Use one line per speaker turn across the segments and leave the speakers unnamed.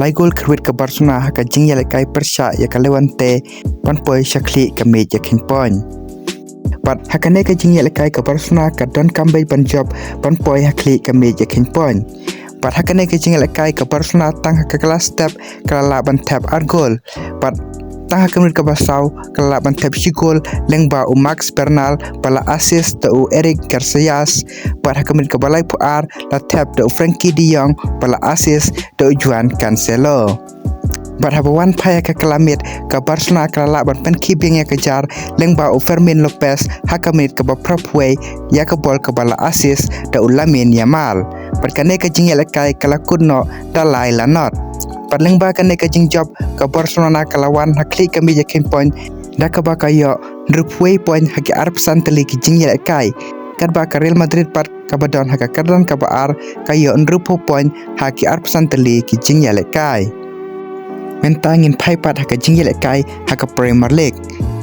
lai gol khyrwit ke Barcelona haka jing iakheiñ pyrshah ya ke Levante pan pyrshah khlieh ke miej iakheiñ pon pat hakane ke jing iakheiñ ke Barcelona ka don kambei ban job pan pyrshah khlieh ke miej iakheiñ pon pat hakane ke jing iakheiñ ke Barcelona tang haka kelas step kala ban tap argol pat tang hakamrit ke basau kala ban tap sigol lengba u Max Bernal pala assist te u Eric Garcia pat hakamrit ke balai puar la tap te u Frankie de Jong pala assist te u Juan Cancelo pat habawan phaya ke kelamit ke Barcelona kala ban pen kibing ya kejar lengba u Fermin Lopez hakamrit ke baprapway ya ke bol ke bala assist te u Lamine Yamal pat kane ke jing iakheiñ kala kunno dalai lanot Padling ba kan ka jing job ka Barcelona kalawan khlieh ke miej iakheiñ pon da ka ba ka yo rupway pon haki arp santali ki jing iakheiñ kat ba ka Real Madrid pat ka badon haka kadan ka ba ar ka yo rupo pon haki arp santali ki jing iakheiñ mentangin phai pat haka jing iakheiñ haka Premier League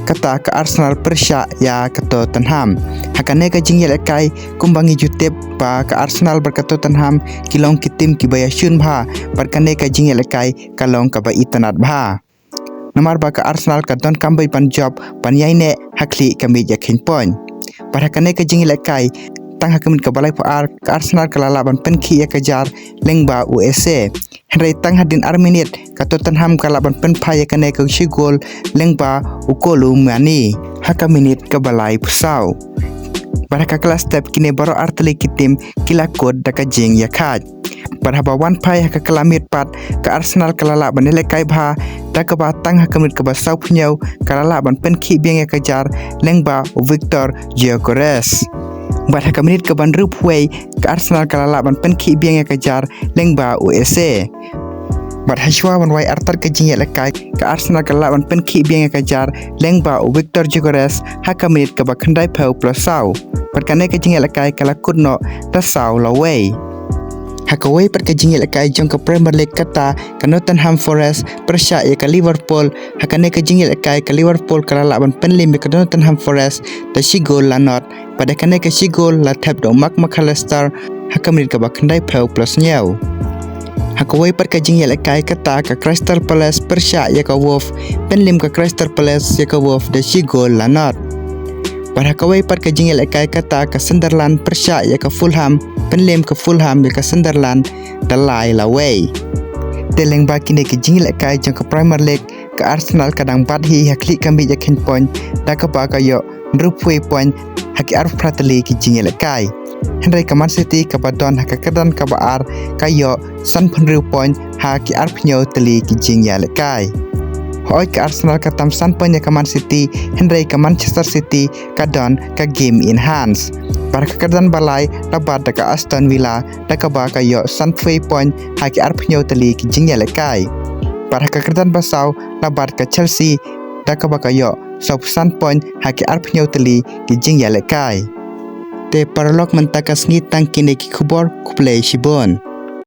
kata ka Arsenal pyrshah ya ka Tottenham hakane ka jing iakheiñ kumbangi jutep ba ka Arsenal ber ka Tottenham kilong ki tim ki baya shun bha parkane ka jing iakheiñ kalong ka ba itanat bha nomar ba ka Arsenal ka don kambei pan job pan yaine khlieh ke miej iakheiñ pon par hakane ka jing iakheiñ tang hakamit ka balai puar ka Arsenal kala ban pen khi ya kejar lengba USA henry tang hadin arminit ka Tottenham kala ban pen phaya kane ka sigol lengba ukolu mani hakaminit ka balai pusau baraka kelas step kini baro arteli kitim kila kod daka jing iakheiñ barhaba wan phai haka kelamit pat ka Arsenal kala ban iakheiñ bha daka ba tang hakamit ka basau phnyau kala ban pen khi biang ya kejar lengba Victor Gyökeres bat hakamit ka ban rupway ka Arsenal kala ban pen khi biang ya kejar lengba USA bat hashwa ban wai artar ka jing iakheiñ ka Arsenal kala ban pen khi biang ya kejar lengba Victor Gyökeres hakamit ka ba khandai phau plasau pat kane ka jing iakheiñ kala kunno ta sau laway hakaway pat ka jing iakheiñ jong ka Premier League kata ka Nottingham Forest pyrshah ya ka Liverpool hakane ka jing iakheiñ ka Liverpool kala ban pen lim ka Nottingham Forest ta sigol lanot pada kane ka sigol la tap do Mark McAllister hakamrit ka ba khandai phau plus nyau hakaway pat ka jing iakheiñ kata ka Crystal Palace pyrshah ya ka Wolf pen lim ka Crystal Palace ya ka Wolf da sigol lanot pada hakaway pat ka jing iakheiñ kata ka Sunderland pyrshah ya ka Fulham pen lim ka Fulham ya ka Sunderland da lai laway teleng ba kini ka jing iakheiñ jong ka Premier League ka Arsenal kadang badhi khlieh ke miej iakheiñ pon da ka ba ka yo rupway pon haki arf pratali ki jing iakheiñ henry ka Man City ka badon haka kadan ka ba ar ka yo san phunriu pon haki arf nyau tali ki jing iakheiñ hoi ka Arsenal ka tam san pon ya ka Man City henry ka Manchester City ka don ka game in hands par ka kadan balai labat da ka Aston Villa da ka ba ka yo san phui pon haki arf nyau tali ki jing iakheiñ par ka kadan basau labat ka Chelsea da ka ba ka yo sop san pon haki arf nyau tali ki jing iakheiñ te paralog mentaka sngi tang kini ki khubor kuplei shibon